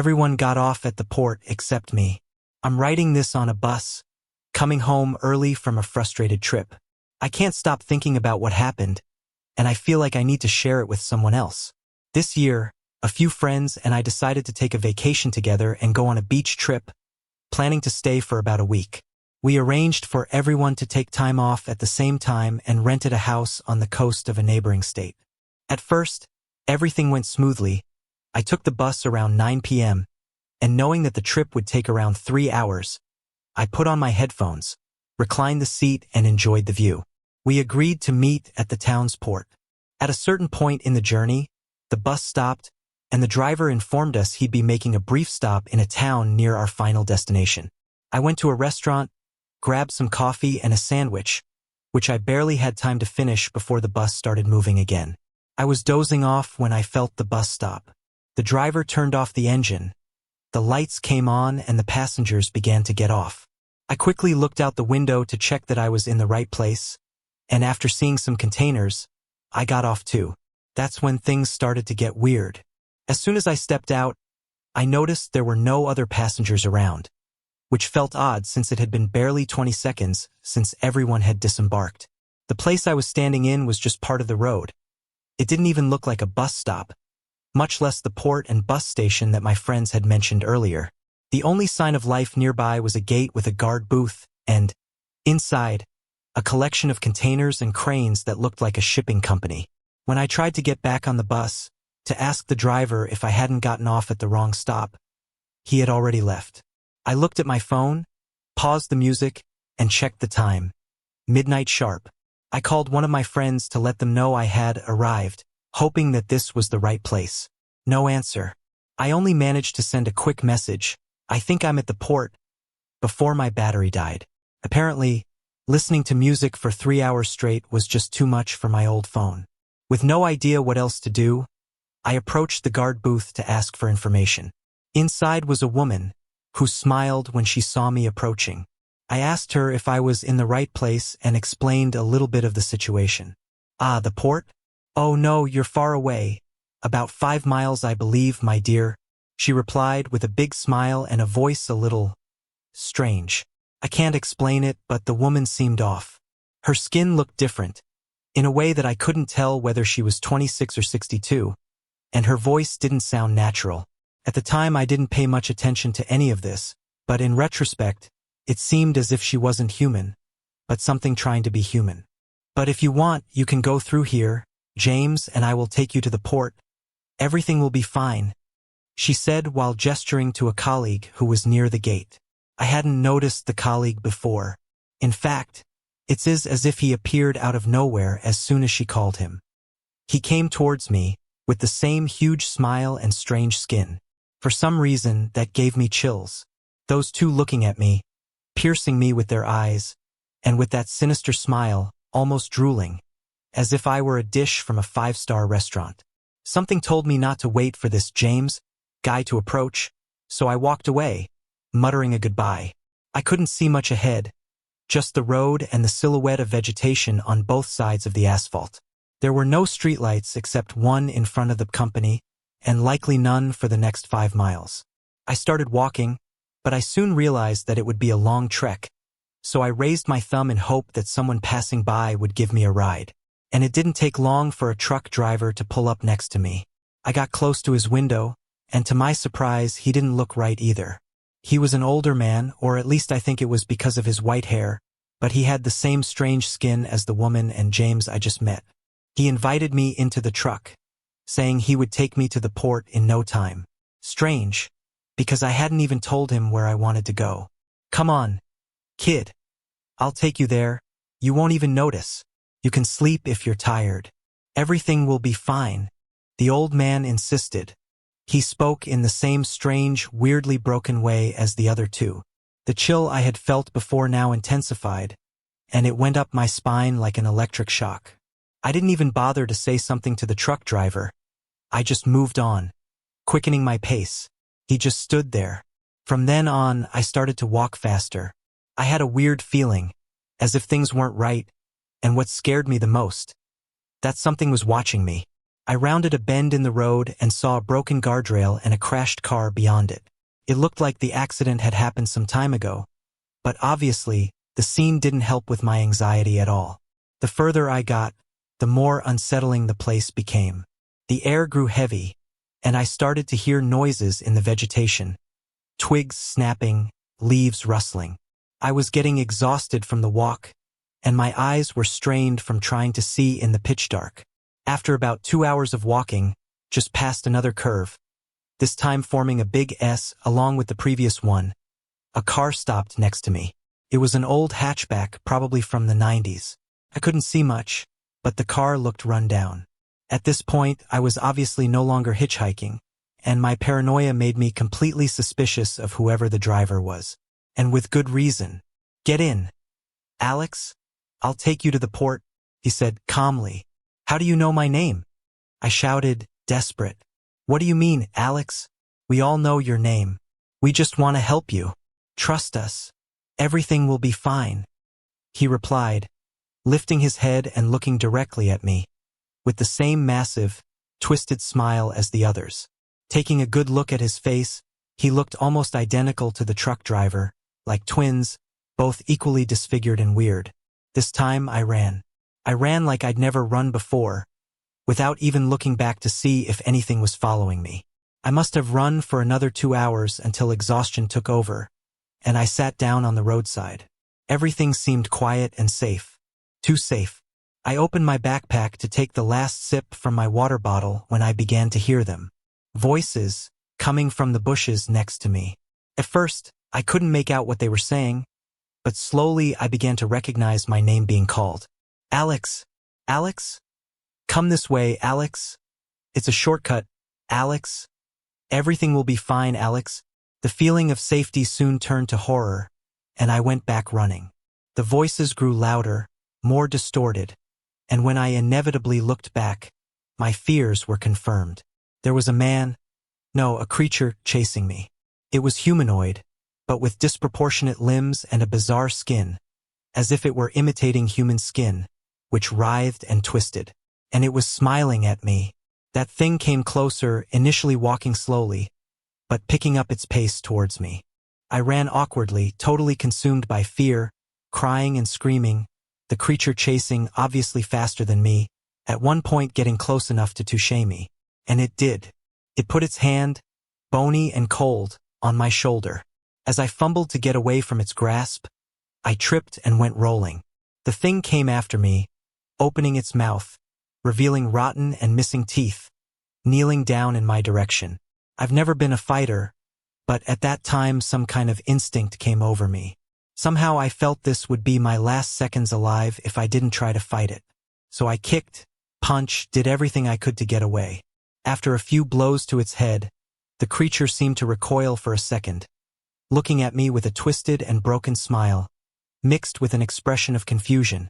Everyone got off at the port except me. I'm writing this on a bus, coming home early from a frustrated trip. I can't stop thinking about what happened, and I feel like I need to share it with someone else. This year, a few friends and I decided to take a vacation together and go on a beach trip, planning to stay for about a week. We arranged for everyone to take time off at the same time and rented a house on the coast of a neighboring state. At first, everything went smoothly. I took the bus around 9 p.m., and knowing that the trip would take around 3 hours, I put on my headphones, reclined the seat, and enjoyed the view. We agreed to meet at the town's port. At a certain point in the journey, the bus stopped, and the driver informed us he'd be making a brief stop in a town near our final destination. I went to a restaurant, grabbed some coffee and a sandwich, which I barely had time to finish before the bus started moving again. I was dozing off when I felt the bus stop. The driver turned off the engine. The lights came on and the passengers began to get off. I quickly looked out the window to check that I was in the right place, and after seeing some containers, I got off too. That's when things started to get weird. As soon as I stepped out, I noticed there were no other passengers around, which felt odd since it had been barely 20 seconds since everyone had disembarked. The place I was standing in was just part of the road. It didn't even look like a bus stop, much less the port and bus station that my friends had mentioned earlier. The only sign of life nearby was a gate with a guard booth and, inside, a collection of containers and cranes that looked like a shipping company. When I tried to get back on the bus, to ask the driver if I hadn't gotten off at the wrong stop, he had already left. I looked at my phone, paused the music, and checked the time. Midnight sharp. I called one of my friends to let them know I had arrived, hoping that this was the right place. No answer. I only managed to send a quick message, "I think I'm at the port," before my battery died. Apparently, listening to music for 3 hours straight was just too much for my old phone. With no idea what else to do, I approached the guard booth to ask for information. Inside was a woman, who smiled when she saw me approaching. I asked her if I was in the right place and explained a little bit of the situation. "Ah, the port? Oh no, you're far away. About 5 miles, I believe, my dear," she replied with a big smile and a voice a little strange. I can't explain it, but the woman seemed off. Her skin looked different, in a way that I couldn't tell whether she was 26 or 62, and her voice didn't sound natural. At the time, I didn't pay much attention to any of this, but in retrospect, it seemed as if she wasn't human, but something trying to be human. "But if you want, you can go through here, James, and I will take you to the port. Everything will be fine," she said while gesturing to a colleague who was near the gate. I hadn't noticed the colleague before. In fact, it's as if he appeared out of nowhere as soon as she called him. He came towards me, with the same huge smile and strange skin. For some reason, that gave me chills. Those two looking at me, piercing me with their eyes, and with that sinister smile, almost drooling, as if I were a dish from a 5-star restaurant. Something told me not to wait for this James guy to approach, so I walked away, muttering a goodbye. I couldn't see much ahead, just the road and the silhouette of vegetation on both sides of the asphalt. There were no streetlights except one in front of the company, and likely none for the next 5 miles. I started walking, but I soon realized that it would be a long trek, so I raised my thumb in hope that someone passing by would give me a ride. And it didn't take long for a truck driver to pull up next to me. I got close to his window, and to my surprise, he didn't look right either. He was an older man, or at least I think it was because of his white hair, but he had the same strange skin as the woman and James I just met. He invited me into the truck, saying he would take me to the port in no time. Strange, because I hadn't even told him where I wanted to go. "Come on, kid. I'll take you there. You won't even notice. You can sleep if you're tired. Everything will be fine," the old man insisted. He spoke in the same strange, weirdly broken way as the other two. The chill I had felt before now intensified, and it went up my spine like an electric shock. I didn't even bother to say something to the truck driver. I just moved on, quickening my pace. He just stood there. From then on, I started to walk faster. I had a weird feeling, as if things weren't right, and what scared me the most, that something was watching me. I rounded a bend in the road and saw a broken guardrail and a crashed car beyond it. It looked like the accident had happened some time ago, but obviously, the scene didn't help with my anxiety at all. The further I got, the more unsettling the place became. The air grew heavy, and I started to hear noises in the vegetation. Twigs snapping, leaves rustling. I was getting exhausted from the walk, and my eyes were strained from trying to see in the pitch dark. After about 2 hours of walking, just past another curve, this time forming a big S along with the previous one, a car stopped next to me. It was an old hatchback, probably from the 90s. I couldn't see much, but the car looked run down. At this point, I was obviously no longer hitchhiking, and my paranoia made me completely suspicious of whoever the driver was. And with good reason. "Get in, Alex. I'll take you to the port," he said calmly. "How do you know my name?" I shouted, desperate. "What do you mean, Alex? We all know your name. We just want to help you. Trust us. Everything will be fine," he replied, lifting his head and looking directly at me, with the same massive, twisted smile as the others. Taking a good look at his face, he looked almost identical to the truck driver, like twins, both equally disfigured and weird. This time I ran. I ran like I'd never run before, without even looking back to see if anything was following me. I must have run for another 2 hours until exhaustion took over, and I sat down on the roadside. Everything seemed quiet and safe. Too safe. I opened my backpack to take the last sip from my water bottle when I began to hear them. Voices, coming from the bushes next to me. At first, I couldn't make out what they were saying, but slowly I began to recognize my name being called. "Alex! Alex? Come this way, Alex. It's a shortcut, Alex. Everything will be fine, Alex." The feeling of safety soon turned to horror, and I went back running. The voices grew louder, more distorted, and when I inevitably looked back, my fears were confirmed. There was a creature chasing me. It was humanoid, but with disproportionate limbs and a bizarre skin, as if it were imitating human skin, which writhed and twisted. And it was smiling at me. That thing came closer, initially walking slowly, but picking up its pace towards me. I ran awkwardly, totally consumed by fear, crying and screaming, the creature chasing obviously faster than me, at one point getting close enough to touche me. And it did. It put its hand, bony and cold, on my shoulder. As I fumbled to get away from its grasp, I tripped and went rolling. The thing came after me, opening its mouth, revealing rotten and missing teeth, kneeling down in my direction. I've never been a fighter, but at that time some kind of instinct came over me. Somehow I felt this would be my last seconds alive if I didn't try to fight it. So I kicked, punched, did everything I could to get away. After a few blows to its head, the creature seemed to recoil for a second, looking at me with a twisted and broken smile, mixed with an expression of confusion,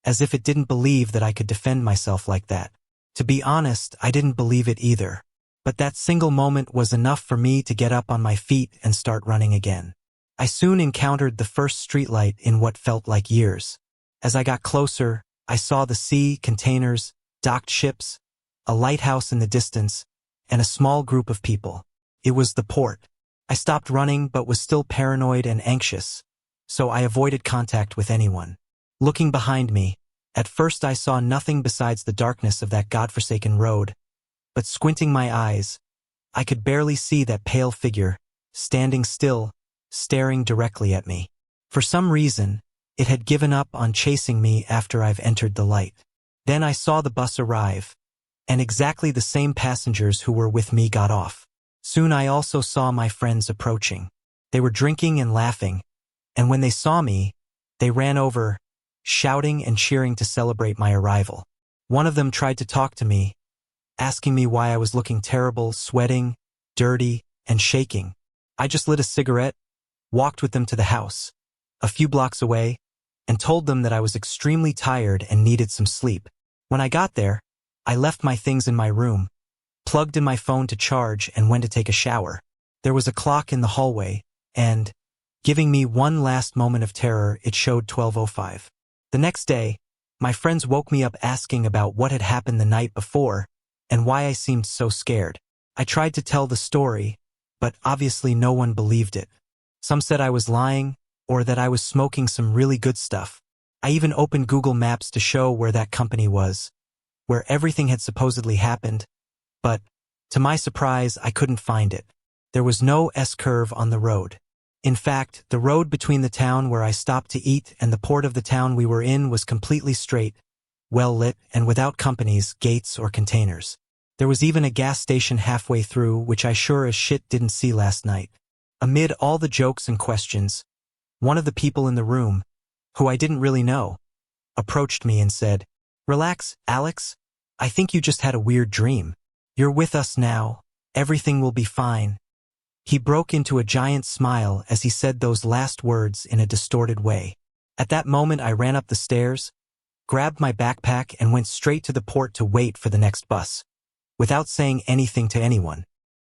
as if it didn't believe that I could defend myself like that. To be honest, I didn't believe it either. But that single moment was enough for me to get up on my feet and start running again. I soon encountered the first streetlight in what felt like years. As I got closer, I saw the sea, containers, docked ships, a lighthouse in the distance, and a small group of people. It was the port. I stopped running but was still paranoid and anxious, so I avoided contact with anyone. Looking behind me, at first I saw nothing besides the darkness of that godforsaken road, but squinting my eyes, I could barely see that pale figure, standing still, staring directly at me. For some reason, it had given up on chasing me after I've entered the light. Then I saw the bus arrive, and exactly the same passengers who were with me got off. Soon I also saw my friends approaching. They were drinking and laughing, and when they saw me, they ran over, shouting and cheering to celebrate my arrival. One of them tried to talk to me, asking me why I was looking terrible, sweating, dirty, and shaking. I just lit a cigarette, walked with them to the house, a few blocks away, and told them that I was extremely tired and needed some sleep. When I got there, I left my things in my room, plugged in my phone to charge, and went to take a shower. There was a clock in the hallway, and, giving me one last moment of terror, it showed 12:05. The next day, my friends woke me up asking about what had happened the night before, and why I seemed so scared. I tried to tell the story, but obviously no one believed it. Some said I was lying, or that I was smoking some really good stuff. I even opened Google Maps to show where that company was, where everything had supposedly happened, but, to my surprise, I couldn't find it. There was no S-curve on the road. In fact, the road between the town where I stopped to eat and the port of the town we were in was completely straight, well-lit, and without companies, gates, or containers. There was even a gas station halfway through, which I sure as shit didn't see last night. Amid all the jokes and questions, one of the people in the room, who I didn't really know, approached me and said, "Relax, Alex. I think you just had a weird dream. You're with us now. Everything will be fine." He broke into a giant smile as he said those last words in a distorted way. At that moment, I ran up the stairs, grabbed my backpack, and went straight to the port to wait for the next bus, without saying anything to anyone.